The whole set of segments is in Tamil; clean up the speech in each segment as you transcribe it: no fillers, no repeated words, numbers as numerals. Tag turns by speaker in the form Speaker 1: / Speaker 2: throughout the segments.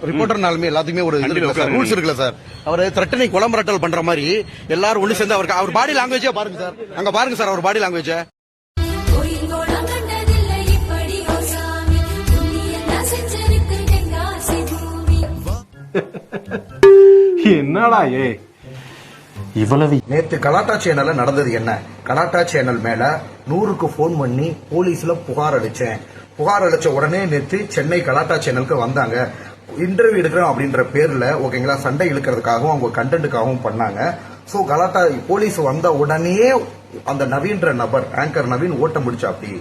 Speaker 1: ரிப்போர்ட்டர்னாலுமே எல்லாத்துக்குமே ஒரு ரூல்ஸ் இருக்குல்ல சார். அவர் த்ரெட்டனிங் குளம்பரட்டல் பண்ற மாதிரி எல்லாரும் ஒண்ணு சேர்ந்து அவருக்கு அவர் பாடி லாங்குவேஜே பாருங்க சார். அங்க பாருங்க சார் அவர் பாடி லாங்குவேஜ்.
Speaker 2: என்னடா இவ்வளவு
Speaker 1: நேத்து கலாட்டா சேனல்ல நடந்தது என்ன? கலாட்டா சேனல் மேல 100க்கு போன் பண்ணி போலீஸ்ல புகார் அளிச்சேன். புகார் அளிச்ச உடனே நேத்து சென்னை கலாட்டா சேனலுக்கு வந்தாங்க. இன்டர்வியூ எடுக்கிறோம் அப்படின்ற பேர்ல ஓகேங்களா, சண்டை இழுக்கிறதுக்காகவும் அவங்க கண்டென்ட்டுக்காகவும் பண்ணாங்க. சோ கலாட்டா போலீஸ் வந்த உடனே அந்த நவீன்ற நபர் ஆங்கர் நவீன் ஓட்டம் முடிச்சா அப்படி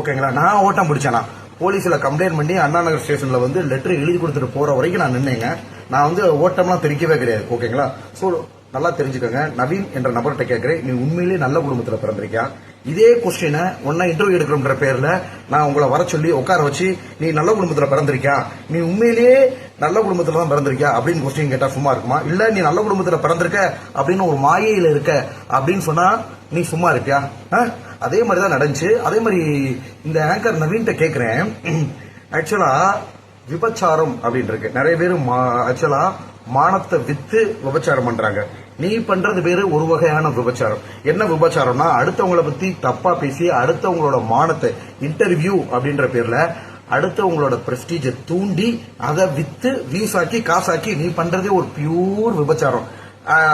Speaker 1: ஓகேங்களா. நான் ஓட்டம் முடிச்சேனா போலீஸ்ல கம்ப்ளைண்ட் பண்ணி அண்ணா நகர் ஸ்டேஷன்ல வந்து லெட்டர் எழுதி கொடுத்துட்டு போற வரைக்கும் நான் நின்னேங்க. நான் வந்து ஓட்டம்லாம் தெரிவிக்கவே கிடையாது ஓகேங்களா. சோ நல்லா தெரிஞ்சுக்கோங்க. நவீன் என்ற நபர்கிட்ட கேட்கிறேன், நீ உண்மையிலேயே நல்ல குடும்பத்துல பிறந்திருக்கியா? இதே கொஸ்டினை ஒன்னா இன்டர்வியூ எடுக்கிறோம்ன்ற பேர்ல நான் உங்களை வர சொல்லி உட்கார வச்சு நீ நல்ல குடும்பத்துல பிறந்திருக்கியா, நீ உண்மையிலேயே நல்ல குடும்பத்துல தான் பிறந்திருக்கியா அப்படின்னு கொஸ்டின் கேட்டா சும்மா இருக்குமா? இல்ல நீ நல்ல குடும்பத்துல பிறந்திருக்க அப்படின்னு ஒரு மாயையில இருக்க அப்படின்னு சொன்னா நீ சும்மா இருக்கியா? அதே மாதிரிதான் நடந்துச்சு. அதே மாதிரி இந்த ஆங்கர் நவீன்கிட்ட கேட்கிறேன், ஆக்சுவலா விபச்சாரம் அப்படின்னு இருக்கு. நிறைய பேர் ஆக்சுவலா மானத்தை வித்து விபச்சாரம் பண்றாங்க. நீ பண்றது பேரு ஒரு வகையான விபச்சாரம். என்ன விபச்சாரம்னா அடுத்தவங்களை பத்தி தப்பா பேசி அடுத்தவங்களோட மானத்தை இன்டர்வியூ அப்படின்ற பேர்ல அடுத்தவங்களோட பிரஸ்டீஜ தூண்டி அதை வித்து வியூஸ் ஆக்கி காசாக்கி நீ பண்றதே ஒரு பியூர் விபச்சாரம்.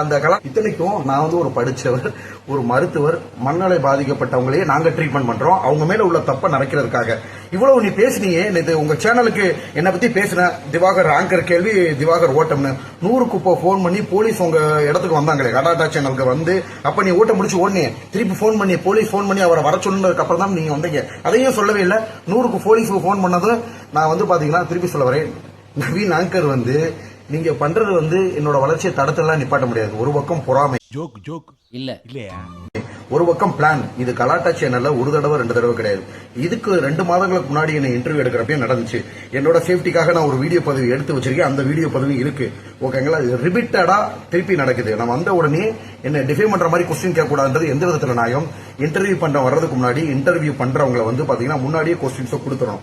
Speaker 1: அந்த இத்தனைக்கும் நான் வந்து ஒரு படிச்சவர், ஒரு மருத்துவர், மனநலை பாதிக்கப்பட்டவங்களையே நாங்க ட்ரீட்மெண்ட் பண்றோம். அவங்க மேல உள்ள தப்ப நடக்கிறதுக்காக இவ்வளவு நீ பேசினீங்க. உங்க சேனலுக்கு என்ன பத்தி பேசின திவாகர் ஆங்கர் கேள்வி திவாகர் ஓட்டம்னு 100க்கு போன் பண்ணி போலீஸ் உங்க இடத்துக்கு வந்தாங்களே கலாட்டா சேனலுக்கு வந்து, அப்ப நீ ஓட்டம் முடிச்சு ஓடனே திருப்பி போன் பண்ணி போலீஸ் போன் பண்ணி அவரை வர சொன்னதுக்கு அப்புறம் தான் நீங்க வந்தீங்க. அதையும் சொல்லவே இல்லை. 100க்கு போலீஸுக்கு போன் பண்ணது நான் வந்து பாத்தீங்கன்னா திருப்பி சொல்ல வரேன். நவீன் ஆங்கர் வந்து நீங்க பண்றது வந்து என்னோட வளர்ச்சியை தடத்தெல்லாம் நிப்பாட்ட முடியாது. ஒரு பக்கம் பொறாமை,
Speaker 2: ஜோக் இல்லையா,
Speaker 1: ஒரு பக்கம் பிளான். இது கலாட்டா சேனல்ல ஒரு தடவை 2 தடவை கிடையாது. இதுக்கு 2 மாதங்களுக்கு முன்னாடி என்ன இன்டர்வியூ எடுக்கிறப்ப நடந்துச்சு. என்னோட சேஃப்டிக்காக நான் ஒரு வீடியோ பதிவு எடுத்து வச்சிருக்கேன். அந்த வீடியோ பதிவு இருக்கு ஓகேங்களா. ரிப்பீட்டடா திருப்பி நடக்குது. நம்ம வந்த உடனே என்ன டிஃபைன் பண்ற மாதிரி கொஸ்டின் கேட்க கூடாதுன்றது எந்த விதத்துல நியாயம்? இன்டர்வியூ பண்ற வர்றதுக்கு முன்னாடி இன்டர்வியூ பண்றவங்களை வந்து பாத்தீங்கன்னா முன்னாடியே கொஸ்டின்ஸ் கொடுத்துறோம்.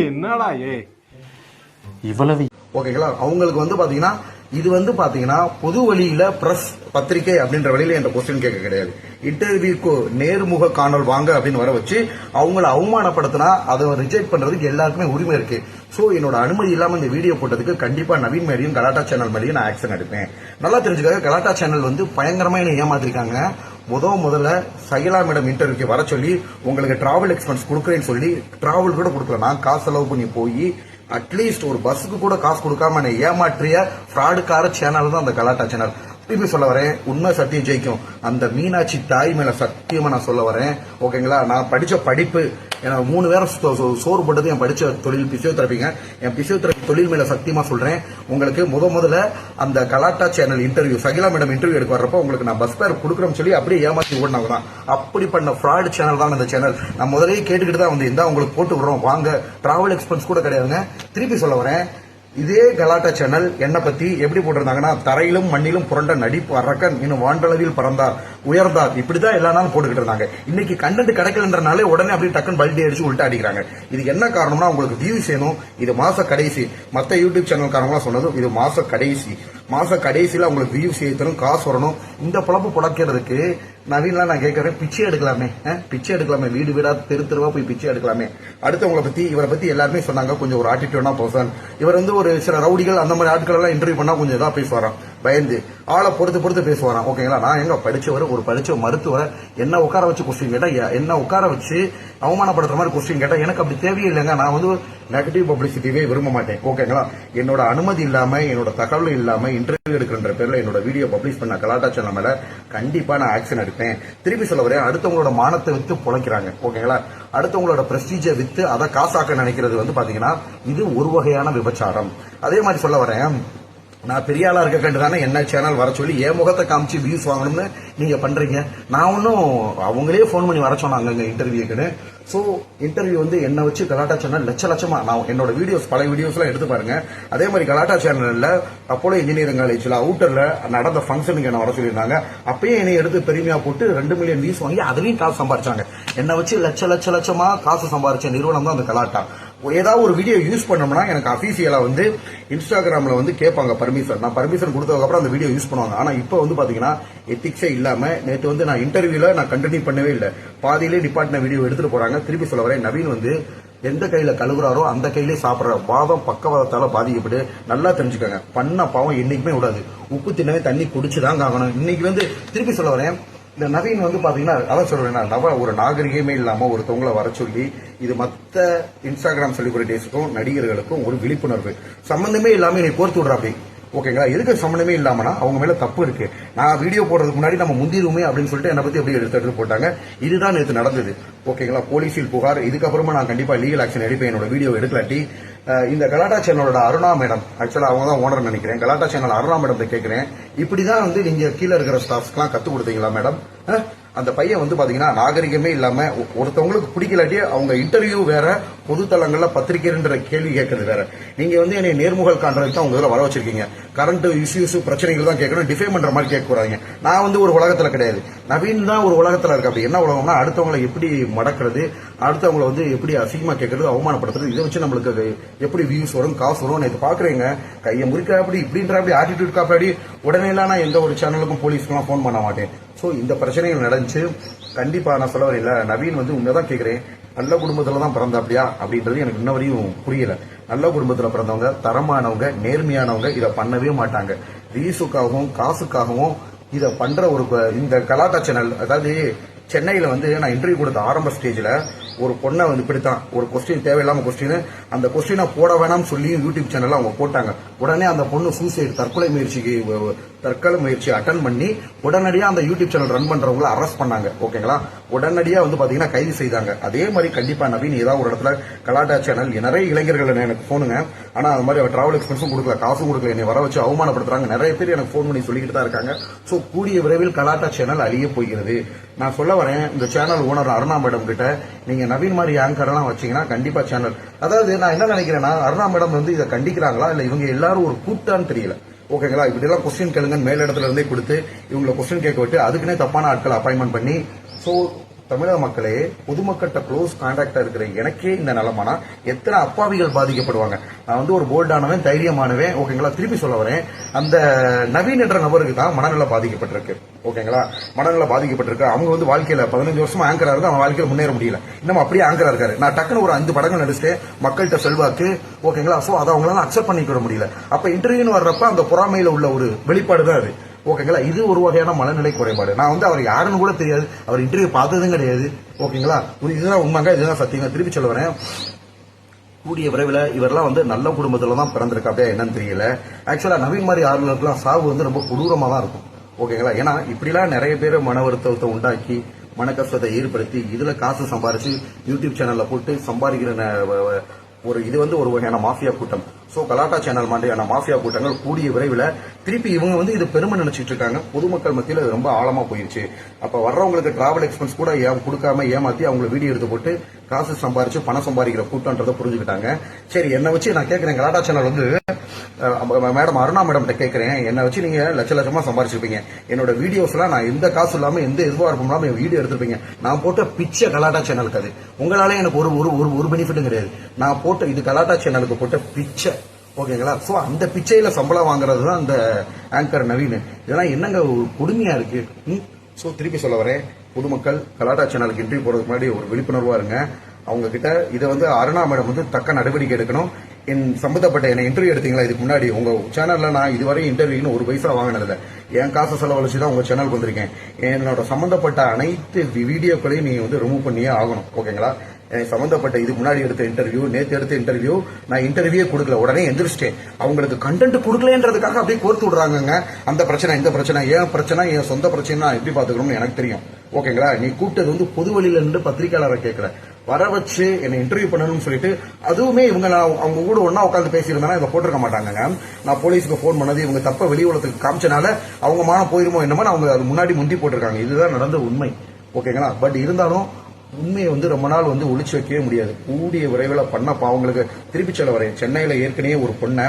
Speaker 2: என்னடா இவ்வளவு
Speaker 1: ஓகேங்களா. அவங்களுக்கு வந்து பாத்தீங்கன்னா இது வந்து பாத்தீங்கன்னா பொது வழியில பிரஸ் பத்திரிகை அப்படின்ற வழியில என்ற கொஸ்டின் கேட்க கிடையாது. இன்டர்வியூக்கு நேர்முக காணல் வாங்க அப்படின்னு வர வச்சு அவங்களை அவமானப்படுத்தினா அதை ரிஜெக்ட் பண்றதுக்கு எல்லாருக்குமே உரிமை இருக்கு. சோ என்னோட அனுமதி இல்லாம இந்த வீடியோ போட்டதுக்கு கண்டிப்பா நவீன் மேலேயும் கலாட்டா சேனல் மேலேயும் நான் ஆக்ஷன் எடுப்பேன். நல்லா தெரிஞ்சுக்காக கலாட்டா சேனல் வந்து பயங்கரமா என்ன ஏமாத்திருக்காங்க. முதல்ல சகிலா மேடம் இன்டர்வியூக்கு வர சொல்லி உங்களுக்கு டிராவல் எக்ஸ்பென்ஸ் கொடுக்குறேன்னு சொல்லி டிராவல் கூட கொடுக்கல. நான் காசு செலவு பண்ணி போய் அட்லீஸ்ட் ஒரு பஸ்ஸுக்கு கூட காசு கொடுக்காம ஏமாற்றிய ஃப்ராடுக்கார சேனல் தான் அந்த கலாட்டா சேனல். திருப்பி சொல்ல வரேன், உண்மை சத்தியம் ஜெயிக்கும். அந்த மீனாட்சி தாய் மேல சத்தியமா நான் சொல்ல வரேன் ஓகேங்களா. நான் படிச்ச படிப்பு எனக்கு 3 பேரை சோறு போட்டது என் படிச்ச தொழில் பிசியோதெரபிங்க. என் பிசியோதெரபி தொழில் மேல சத்தியமா சொல்றேன். உங்களுக்கு முதல்ல அந்த கலாட்டா channel interview Shakila madam interview எடுக்க வர்றப்போ உங்களுக்கு நான் பஸ் பேர் கொடுக்குறேன்னு சொல்லி அப்படியே ஏமாத்தி ஓடினவங்க தான். அப்படி பண்ண ஃப்ராட் சேனல் தான் இந்த சேனல். நான் முதலே கேட்டுக்கிட்டு தான் வந்து இருந்தா உங்களுக்கு போட்டு விடுறோம் வாங்க, டிராவல் எக்ஸ்பென்ஸ் கூட கிடையாதுங்க. திருப்பி சொல்ல வரேன், இதே கலாட்டா சேனல் என்ன பத்தி எப்படி போட்டிருந்தாங்கன்னா தரையிலும் மண்ணிலும் புரண்ட நடிப்பு அரக்கன் இன்னும் வாண்டளவில் பறந்தார் உயர்ந்தார் இப்படிதான் எல்லா நாளும் போட்டுக்கிட்டு இருந்தாங்க. இன்னைக்கு கண்டென்ட் கிடைக்கலன்றனாலே உடனே அப்படி டக்குன்னு பல்டி அடிச்சு உள்ட்டா அடிக்கிறாங்க. இதுக்கு என்ன காரணம்னா உங்களுக்கு வியூஸ் வேணும். இது மாச கடைசி. மத்த யூடியூப் சேனல்காரங்களாம் சொன்னதும் இது மாச கடைசியில உங்களுக்கு வியூஸ் ஏற்றணும், காசு வரணும். இந்த பொழப்பு புடக்கிறதுக்கு நவீன்லாம் நான் கேட்கறேன், பிச்சை எடுக்கலாமே, வீடு வீடா தெருவா போய் பிச்சை எடுக்கலாமே. அடுத்தவங்களை பத்தி இவரை பத்தி எல்லாருமே சொன்னாங்க கொஞ்சம் ஒரு ஆட்டிடியூடா பர்சன். இவர் வந்து ஒரு சில ரவுடிகள் அந்த மாதிரி ஆட்கள் எல்லாம் இன்டர்வியூ பண்ணா கொஞ்சம் இதா பேசுவாராம், பயந்து ஆளை பொறுத்து பேசுவாராம் ஓகேங்களா. நான் எங்க படிச்சவர், ஒரு படிச்ச மருத்துவர், என்ன உட்கார வச்சு கொஸ்டின் கேட்டா, என்ன உட்கார வச்சு அவமானப்படுத்துற மாதிரி கொஸ்டின் கேட்டா எனக்கு அப்படி தேவையில்லைங்க. நான் வந்து நெகட்டிவ் பப்ளிசிட்டியே விரும்ப மாட்டேன் ஓகேங்களா. என்னோட அனுமதி இல்லாம என்னோட தகவல் இல்லாம இன்டர்வியூ எடுக்கிற பேர்ல என்னோட வீடியோ பப்ளிஷ் பண்ண கலாட்டா சேனல் மேல கண்டிப்பா நான் ஆக்ஷன் எடுப்பேன். திருப்பி சொல்ல வரேன், அடுத்தவங்களோட மானத்தை வித்து பொழைக்கிறாங்க ஓகேங்களா. அடுத்தவங்களோட பிரஸ்டீஜை வித்து அதை காசாக்க நினைக்கிறது வந்து பாத்தீங்கன்னா இது ஒரு வகையான விபச்சாரம். அதே மாதிரி சொல்ல வரேன், நான் பெரிய ஆளா இருக்க கண்டுதானே என்ன சேனல் வர சொல்லி என் முகத்தை காமிச்சு வியூஸ் வாங்கணும்னு நீங்க பண்றீங்க. நான் ஒன்னும் அவங்களே போன் பண்ணி வர சொன்னாங்க இன்டர்வியூக்குன்னு. சோ இன்டர்வியூ வந்து என்ன வச்சு கலாட்டா சேனல் லட்சமா நான் என்னோட வீடியோஸ் பழைய வீடியோஸ் எல்லாம் எடுத்து பாருங்க. அதே மாதிரி கலாட்டா சேனல்ல அப்போலோ இன்ஜினியரிங் காலேஜ்ல அவுட்டர்ல நடந்த ஃபங்க்ஷனுக்கு என்ன வர சொல்லியிருந்தாங்க. அப்பயே என்னை எடுத்து பெருமையா போட்டு 2 மில்லியன் வியூஸ் வாங்கி அதுலயும் காசு சம்பாரிச்சாங்க. என்ன வச்சு லட்சமா காசு சம்பாரிச்ச நிறுவனம் தான் அந்த கலாட்டா. ஏதாவது ஒரு வீடியோ யூஸ் பண்ணோம்னா எனக்கு அபிஷியலா வந்து இன்ஸ்டாகிராம்ல வந்து கேட்பாங்க பர்மிஷன். நான் பர்மிஷன் கொடுத்ததுக்கு அப்புறம் அந்த வீடியோ யூஸ் பண்ணுவாங்க. ஆனா இப்போ வந்து பாத்தீங்கன்னா எத்திக்ஸே இல்லாம நேற்று வந்து நான் இன்டர்வியூல நான் கண்டினியூ பண்ணவே இல்லை, பாதியிலே டிபார்ட்மெண்ட் வீடியோ எடுத்துட்டு போறாங்க. திருப்பி சொல்ல வரேன், நவீன் வந்து எந்த கையில கழுவுறாரோ அந்த கையிலே சாப்பிடுற வாதம் பக்கவாதத்தால பாதிக்கப்பட்டு நல்லா தெரிஞ்சுக்கோங்க. பண்ண பாவம் என்னைக்குமே விடாது. உப்பு தின்னவே தண்ணி குடிச்சுதான் ஆகணும். இன்னைக்கு வந்து திருப்பி சொல்ல வரேன், இந்த நவீன் வந்து பாத்தீங்கன்னா அதான் சொல்றேன், ஒரு நாகரிகமே இல்லாம ஒருத்தவங்களை வர சொல்லி இது மத்த இன்ஸ்டாகிராம் செலிபிரிட்டிஸுக்கும் நடிகர்களுக்கும் ஒரு விழிப்புணர்வு சம்பந்தமே இல்லாம என்னை கோர்த்து விடுறாப்படி. ஓகேங்களா, எதுக்கு சம்பந்தமே இல்லாமனா அவங்க மேல தப்பு இருக்கு. நான் வீடியோ போடுறதுக்கு முன்னாடி நம்ம முந்திருமே அப்படின்னு சொல்லிட்டு என்னை பத்தி எப்படி எடுத்து போட்டாங்க. இதுதான் நேற்று நடந்தது. ஓகேங்களா, போலீஸில் புகார். இதுக்கப்புறமா நான் கண்டிப்பா லீகல் ஆக்ஷன் எடுப்பேன். என்னோட வீடியோ எடுக்கலாட்டி இந்த கலாட்டா சேனலோட அருணா மேடம், ஆக்சுவலா அவங்க தான் ஓனர் நினைக்கிறேன், கலாட்டா சேனல் அருணா மேடம் கேட்கிறேன், இப்படிதான் வந்து நீங்க கீழே இருக்கிற ஸ்டாஃப்ஸ்க்குலாம் கத்து கொடுத்தீங்களா மேடம்? அந்த பையன் வந்து பாத்தீங்கன்னா நாகரிகமே இல்லாம ஒருத்தவங்களுக்கு பிடிக்கலாட்டி அவங்க இன்டர்வியூ வேற, பொதுத்தளங்கள்ல பத்திரிகைன்ற கேள்வி கேட்கறது வேற. நீங்க வந்து என்னை நேர்முகல் காண்றதுக்கு தான் உங்க இதுல வர வச்சிருக்கீங்க. கரண்ட் இஷ்யூஸ் பிரச்சனைகள் தான் கேட்கணும், டிஃபைன் பண்ற மாதிரி கேட்க கூடாதுங்க. நான் வந்து ஒரு உலகத்துல கிடையாது, நவீன் தான் ஒரு உலகத்துல இருக்கு. அப்படி என்ன உலகம்னா அடுத்தவங்களை எப்படி மடக்கிறது, அடுத்தவங்களை வந்து எப்படி அசிங்கமா கேட்கறது, அவமானப்படுத்துறது, இதை வச்சு நம்மளுக்கு எப்படி வியூஸ் வரும், காசு வரும். நேற்று பாக்குறீங்க, கையை முறிக்க அப்படி இப்படின்ற அப்படி ஆட்டிடியூட் காப்பாடி உடனே எல்லாம் நான் எந்த ஒரு சேனலுக்கும் போலீஸ்க்குலாம் போன் பண்ண மாட்டேன். சோ இந்த பிரச்சனைகள் நடந்துச்சு. கண்டிப்பா நான் சொல்ல வரல, நவீன் வந்து உண்மைதான் கேட்கிறேன், நல்ல குடும்பத்துல தான் பிறந்த அப்படியா அப்படின்றது எனக்கு இன்ன வரையும் புரியல. நல்ல குடும்பத்துல பிறந்தவங்க, தரமானவங்க, நேர்மையானவங்க இதை பண்ணவே மாட்டாங்க. ரீஸுக்காகவும் காசுக்காகவும் இதை பண்ற ஒரு இந்த கலாட்டா சேனல், அதாவது சென்னையில வந்து நான் இன்டர்வியூ கொடுத்த ஆரம்ப ஸ்டேஜ்ல ஒரு பொண்ணை வந்து இப்படித்தான் ஒரு கொஸ்டின், தேவையில்லாம கொஸ்டின், அந்த கொஸ்டினை போட வேணாம்னு சொல்லி யூடியூப் சேனல்ல அவங்க போட்டாங்க. உடனே அந்த பொண்ணு சூசைட் தற்கொலை முயற்சி அட்டன் பண்ணி உடனடியா அந்த யூடியூப் சேனல் ரன் பண்றவங்களை அரெஸ்ட் பண்ணாங்க. ஓகேங்களா, உடனடியா வந்து பாத்தீங்கன்னா கைது செய்தாங்க. அதே மாதிரி கண்டிப்பா நவீன் ஏதாவது ஒரு இடத்துல கலாட்டா சேனல், நிறைய இளைஞர்கள் எனக்கு போனுங்க, ஆனா அது மாதிரி டிராவல் எக்ஸ்பென்ஸும் கொடுக்கல, காசும் கொடுக்கல, என்னை வர வச்சு அவமானப்படுத்துறாங்க. நிறைய பேர் எனக்கு போன் பண்ணி சொல்லிக்கிட்டு தான் இருக்காங்க. சோ கூடிய விரைவில் கலாட்டா சேனல் அழிய போகிறது. நான் சொல்ல வரேன், இந்த சேனல் ஓனர் அருணா மேடம் கிட்ட நீங்க நவீன் மாதிரி ஆங்கர் எல்லாம் வச்சீங்கன்னா கண்டிப்பா சேனல், அதாவது நான் என்ன நினைக்கிறேன்னா அருணா மேடம் வந்து இதை கண்டிக்கிறாங்களா இல்ல இவங்க எல்லாரும் ஒரு கூட்டான்னு தெரியல. ஓகேங்களா, இப்படி எல்லாம் கொஸ்டின் கேளுங்க மேல் இடத்துல இருந்தே கொடுத்து இவங்களை கொஸ்டின் கேட்க விட்டு அதுக்குன்னே தப்பான ஆட்களை அப்பாயின்மெண்ட் பண்ணி. சோ தமிழக மக்களே, பொதுமக்கள்கிட்ட க்ளோஸ் கான்டாக்டா இருக்கிற எனக்கே இந்த நிலமானா எத்தனை அப்பாவிகள் பாதிக்கப்படுவாங்க. நான் வந்து ஒரு போல்டானவன், தைரியமானவன். ஓகேங்களா, திருப்பி சொல்ல வரேன், அந்த நவீன் என்ற நபருக்கு தான் மனநல பாதிக்கப்பட்டிருக்கு. ஓகேங்களா, மனநல பாதிக்கப்பட்டிருக்கு. அவங்க வந்து வாழ்க்கையில 15 வருஷமா ஆங்கரா இருக்கு, அவன் வாழ்க்கையில முன்னேற முடியல, இன்னும் அப்படியே ஆங்கரா இருக்காரு. நான் டக்குன்னு ஒரு 5 படங்கள் நடிச்சிட்டேன், மக்கள்கிட்ட செல்வாக்கு. ஓகேங்களா, சோ அதை அவங்களால அக்செப்ட் பண்ணிக்க முடியல. அப்ப இன்டர்வியூன்னு வர்றப்ப அந்த பொறாமையில உள்ள ஒரு வெளிப்பாடு தான் அது. ஓகேங்களா, இது ஒரு வகையான மனநிலை குறைபாடு. நான் வந்து அவர் யாருன்னு கூட தெரியாது, அவர் இன்டர்வியூ பார்த்ததும் கிடையாது. ஓகேங்களா, இதுதான் உண்மைங்க, இதுதான் சத்தியங்க. திருப்பி சொல்ல வரேன், கூடிய விரைவில் இவரெல்லாம் வந்து நல்ல குடும்பத்துல தான் பிறந்திருக்கா அப்படியே என்னன்னு தெரியல. ஆக்சுவலா நவீன் மாதிரி ஆளுநருக்குலாம் சாவு வந்து ரொம்ப கொடூரமா தான் இருக்கும். ஓகேங்களா, ஏன்னா இப்படிலாம் நிறைய பேர் மன வருத்தத்தை உண்டாக்கி மன கஷ்டத்தை ஏற்படுத்தி இதுல காசு சம்பாரிச்சு யூடியூப் சேனல்ல போட்டு சம்பாதிக்கிற ஒரு இது வந்து ஒரு வகையான மாஃபியா கூட்டம். சோ கலாட்டா சேனல் மாதிரியான மாஃபியா கூட்டங்கள் கூடிய விரைவில் திருப்பி இவங்க வந்து இது பெருமை நினைச்சிட்டு இருக்காங்க. பொதுமக்கள் மத்தியில் இது ரொம்ப ஆழமா போயிருச்சு. அப்ப வர்றவங்களுக்கு டிராவல் எக்ஸ்பென்ஸ் கூட கொடுக்காம ஏமாத்தி அவங்க வீடியோ எடுத்து போட்டு காசு சம்பாரிச்சு பணம் சம்பாதிக்கிற கூட்டம்ன்றதை புரிஞ்சுக்கிட்டாங்க. சரி, என்ன வச்சு நான் கேட்கிறேன், கலாட்டா சேனல் வந்து மேடம் அருணா மேடம் கேட்கிறேன், என்ன வச்சு நீங்க லட்சமா சம்பாரிச்சிருப்பீங்க, என்னோட வீடியோஸ் எல்லாம் நான் எந்த காசு இல்லாம எந்த எதிர்பார்ப்பும் இல்லாம வீடியோ எடுத்திருப்பீங்க. நான் போட்ட பிச்சை கலாட்டா சேனலுக்கு அது உங்களால எனக்கு ஒரு பெனிஃபிட்டும் கிடையாது. நான் போட்ட இது கலாட்டா சேனலுக்கு போட்ட பிச்சை. ஓகேங்களா, சோ அந்த பிச்சையில சம்பளம் வாங்குறது தான் அந்த ஆங்கர் நவீன். இதெல்லாம் என்னங்க ஒரு கொடுமையா இருக்கு. சோ திருப்பி சொல்ல வரேன், பொதுமக்கள் கலாட்டா சேனலுக்கு இன்டர்வியூ போறதுக்கு முன்னாடி ஒரு விழிப்புணர்வா இருங்க. அவங்க கிட்ட இதை வந்து அருணா மேடம் வந்து தக்க நடவடிக்கை எடுக்கணும். என் சம்பந்தப்பட்ட என்ன இன்டர்வியூ எடுத்தீங்களா இதுக்கு முன்னாடி உங்க சேனல்ல, நான் இதுவரை இன்டர்வியூன்னு ஒரு பைசா வாங்கினதில்ல, என் காசு செலவழிச்சு தான் உங்க சேனலுக்கு வந்திருக்கேன். என்னோட சம்பந்தப்பட்ட அனைத்து வீடியோக்களையும் நீங்க வந்து ரிமூவ் பண்ணியே ஆகணும். ஓகேங்களா, சம்பந்தப்பட்ட இது முன்னாடி எடுத்த இன்டர்வியூ, நேற்று எடுத்த இன்டர்வியூ, நான் இன்டர்வியூ கொடுக்கல, உடனே எந்திரிச்சிட்டேன். அவங்களுக்கு கண்டென்ட் கொடுக்கலன்றதுக்காக அப்படியே கோர்த்து விடுறாங்க. அந்த பிரச்சனை இந்த பிரச்சனை, ஏன் பிரச்சனை, என் சொந்த பிரச்சனை நான் எப்படி பாத்துக்கணும்னு எனக்கு தெரியும். ஓகேங்களா, நீ கூப்பிட்டது வந்து பொது வழியில இருந்து பத்திரிகையாளரை கேட்கல, வர வச்சு என்னை இன்டர்வியூ பண்ணணும்னு சொல்லிட்டு, அதுவுமே இவங்க அவங்க கூட ஒன்னா உட்காந்து பேசியிருந்தா இவங்க போட்டிருக்க மாட்டாங்க. நான் போலீஸுக்கு போன் பண்ணது இவங்க தப்ப வெளி உலகத்துக்கு காமிச்சனால அவங்க மானம் போயிருமோ என்னமோ அவங்க அது முன்னாடி முந்தி போட்டிருக்காங்க. இதுதான் நடந்த உண்மை. ஓகேங்களா, பட் இருந்தாலும் உண்மையை வந்து ரொம்ப நாள் வந்து ஒளிச்சு வைக்கவே முடியாது. கூடிய விரைவில் பண்ண பாவங்களுக்கு திருப்பி சொல்ல வரேன். சென்னையில ஏற்கனவே ஒரு பொண்ணை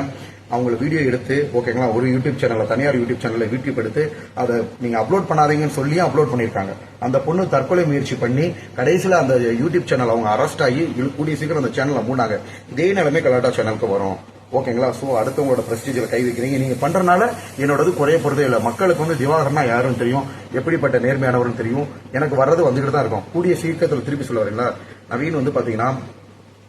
Speaker 1: அவங்கள வீடியோ எடுத்து ஓகேங்களா ஒரு யூடியூப் சேனல்ல தனியார் யூடியூப் சேனல்ல யூடியூப் எடுத்து அதை நீங்க அப்லோட் பண்ணாதீங்கன்னு சொல்லி அப்லோட் பண்ணிருக்காங்க. அந்த பொண்ணு தற்கொலை முயற்சி பண்ணி கடைசியில அந்த யூடியூப் சேனல் அவங்க அரெஸ்ட் ஆகி கூடிய சீக்கிரம் அந்த சேனலை மூடாங்க. இதே நிலைமை கலாட்டா சேனலுக்கு வரும். ஓகேங்களா. சோ அடுத்தவங்களோட பிரஸ்டீஜில் கை வைக்கிறீங்க. நீங்க பண்றதுனால என்னோடது குறைய போறதே இல்லை. மக்களுக்கு வந்து திவாகரனா யாருன்னு தெரியும், எப்படிப்பட்ட நேர்மையானவர்னு தெரியும். எனக்கு வர்றது வந்துகிட்டு தான் இருக்கும். கூடிய சீக்கிரத்தில் திருப்பி சொல்ல வரீங்களா. நவீன் வந்து பாத்தீங்கன்னா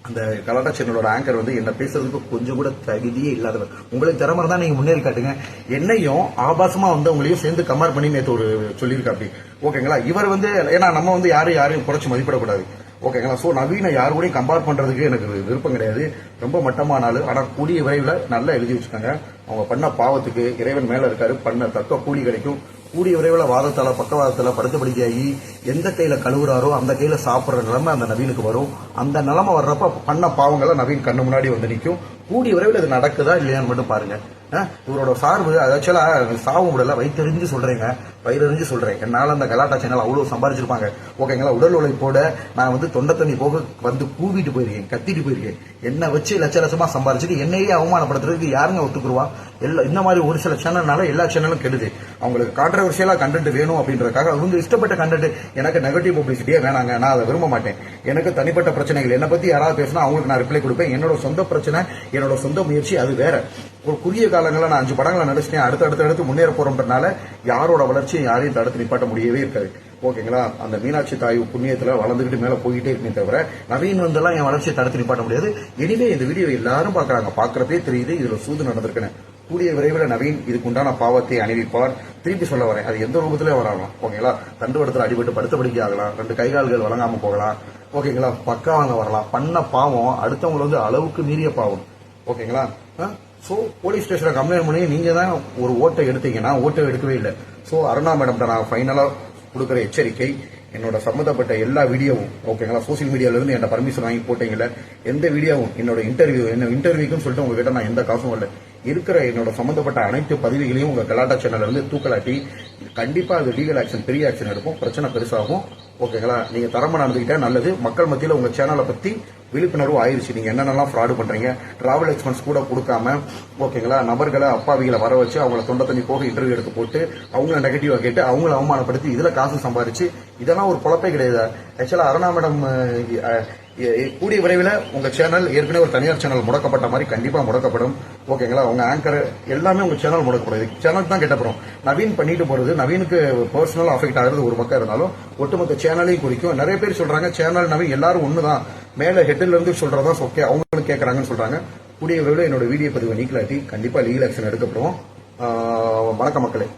Speaker 1: அந்த கலாட்டா சேனலோட ஆங்கர் வந்து என்ன பேசுறதுக்கு கொஞ்சம் கூட தகுதியே இல்லாதவர். உங்களுக்கு திறமை தான் நீங்க முன்னேறி காட்டுங்க. என்னையும் ஆபாசமா வந்து உங்களையும் சேர்ந்து கம்பேர் பண்ணி நேற்று ஒரு சொல்லியிருக்கா அப்படி. ஓகேங்களா. இவர் வந்து ஏன்னா நம்ம வந்து யாரையும் குறைச்சு மதிப்பிடக்கூடாது. ஓகேங்களா. சோ நவீன யாரு கூட கம்பேர் பண்றதுக்கு எனக்கு விருப்பம் கிடையாது. ரொம்ப மட்டமான ஆளு. ஆனா கூடிய விரைவில் நல்லா எழுதி வச்சுக்காங்க. அவங்க பண்ண பாவத்துக்கு இறைவன் மேல இருக்காரு. பண்ண தக்க கூலி கிடைக்கும். கூடிய விரைவில் வாதத்தால பக்கவாதத்தால படுத்தபடிக்காகி எந்த கையில கழுவுறாரோ அந்த கையில சாப்பிடுற நிலைமை அந்த நவீனுக்கு வரும். அந்த நிலைமை வர்றப்ப பண்ண பாவங்களை நவீன் கண்ணு முன்னாடி வந்து நிற்கும். கூடிய விரைவில் இது நடக்குதா இல்லையான்னு மட்டும் பாருங்க. இவரோட சார்பு ஆக்சுவலா சாவு விடல, வயிற்றறிஞ்சு சொல்றேங்க, வயிறறிஞ்சு சொல்றேன். என்னால அந்த கலாட்டா சேனல் அவ்வளவு சம்பாதிச்சிருப்பாங்க. ஓகேங்களா. உடல் உழைப்போட நான் வந்து தொண்டை தண்ணி போக வந்து கூவிட்டு போயிருக்கேன், கத்திட்டு போயிருக்கேன். என்ன வச்சு லட்ச லட்சமா சம்பாதிச்சுட்டு என்னையே அவமானப்படுத்துறதுக்கு யாருங்க ஒத்துக்குருவா. இந்த மாதிரி ஒரு சில சேனல்னால எல்லா சேனலும் கெடுது. அவங்களுக்கு கான்ட்ரவர்சியலா கண்டென்ட் வேணும் அப்படின்றதுக்காக அவங்க இஷ்டப்பட்ட கண்டென்ட். எனக்கு நெகட்டிவ் பப்ளிசிட்டியே வேணாங்க, நான் அதை விரும்ப மாட்டேன். எனக்கு தனிப்பட்ட பிரச்சனைகள் என்னை பத்தி யாராவது பேசினா அவங்களுக்கு நான் ரிப்ளை கொடுப்பேன். என்னோட சொந்த பிரச்சனை, என்னோட சொந்த முயற்சி அது வேற. ஒரு குறுகிய காலங்களில் நான் 5 படங்களை நடிச்சிட்டேன். அடுத்து முன்னேற போறோம்ன்றனால யாரோட வளர்ச்சியை யாரையும் தடுத்து நிப்பாட்ட முடியவே இருக்காது. ஓகேங்களா. அந்த மீனாட்சி தாய் புண்ணியத்துல வளர்ந்துகிட்டு மேல போயிட்டே இருக்குமே தவிர நவீன் வந்தெல்லாம் என் வளர்ச்சியை தடுத்து நிப்பாட்ட முடியாது. எனிவே இந்த வீடியோ எல்லாரும் பாக்குறாங்க, பாக்குறதே தெரியுது இதுல சூது நடந்திருக்குன்னு. கூடிய விரைவில் நவீன் இதுக்கு உண்டான பாவத்தை அணிவிப்பார். திருப்பி சொல்ல வரேன், அது எந்த ரூபத்திலே வரலாம். ஓகேங்களா. தண்டுவடத்தில் அடிபட்டு படுத்தபடிக்கை ஆகலாம், 2 கைகால்கள் வழங்காம போகலாம். ஓகேங்களா. பக்காவாங்க வரலாம். பண்ண பாவம் அடுத்தவங்க வந்து அளவுக்கு மீறிய பாவம். ஓகேங்களா. சோ போலீஸ் ஸ்டேஷன்ல கம்ப்ளைண்ட் பண்ணி நீங்க தான் ஒரு ஓட்டை எடுத்தீங்கன்னா ஓட்டை எடுக்கவே இல்லை. சோ அருணா மேடம் நான் ஃபைனலா கொடுக்குற எச்சரிக்கை, என்னோட சம்பந்தப்பட்ட எல்லா வீடியோவும் ஓகேங்களா சோசியல் மீடியால இருந்து என்ன பர்மிஷன் வாங்கி போட்டீங்கல்ல, எந்த வீடியோவும் என்னோட இன்டர்வியூக்குன்னு சொல்லிட்டு உங்ககிட்ட நான் எந்த காசும் இல்லை. இருக்கிற என்னோட சம்பந்தப்பட்ட அனைத்து பதிவுகளையும் உங்க கலாட்டா சேனல்ல இருந்து தூக்கலாட்டி கண்டிப்பா அது லீகல் ஆக்ஷன், பெரிய ஆக்ஷன் எடுக்கும். பிரச்சனை பெருசாகும். ஓகேங்களா. நீங்க தரமா நடந்துக்கிட்டா நல்லது. மக்கள் மத்தியில உங்க சேனலை பத்தி விழிப்புணர்வு ஆயிடுச்சு. நீங்க என்னென்னலாம் ஃப்ராடு பண்றீங்க, டிராவல் எக்ஸ்பென்ஸ் கூட கொடுக்காம ஓகேங்களா நபர்களை அப்பாவிகளை வர வச்சு அவங்கள தொண்டை தண்ணி போக இன்டர்வியூ எடுத்து போட்டு அவங்கள நெகட்டிவா கேட்டு அவங்கள அவமானப்படுத்தி இதுல காசு சம்பாதிச்சு இதெல்லாம் ஒரு பொழப்பே கிடையாது. ஆக்சுவலா அருணா மேடம் கூடிய விரைவில் உங்க சேனல் ஏற்கனவே ஒரு தனியார் சேனல் முடக்கப்பட்ட மாதிரி கண்டிப்பா முடக்கப்படும். ஓகேங்களா. உங்க ஆங்கர் எல்லாமே உங்க சேனல் முடக்கப்படும். சேனல் தான் கெட்டப்படும். நவீன் பண்ணிட்டு போறது நவீனுக்கு பர்சனல் அஃபெக்ட் ஆகிறது ஒரு பக்கம் இருந்தாலும் ஒட்டுமொத்த சேனலையும் குறிக்கும். நிறைய பேர் சொல்றாங்க சேனல் நவீன் எல்லாரும் ஒண்ணுதான், மேல ஹெட்ல இருந்து சொல்றதா ஓகே அவங்களும் கேட்கறாங்கன்னு சொல்றாங்க. கூடிய விரைவில் என்னோட வீடியோ பதிவை நீக்கலாட்டி கண்டிப்பா லீகல் ஆக்ஷன் எடுக்கப்படும். வணக்கம் மக்களே.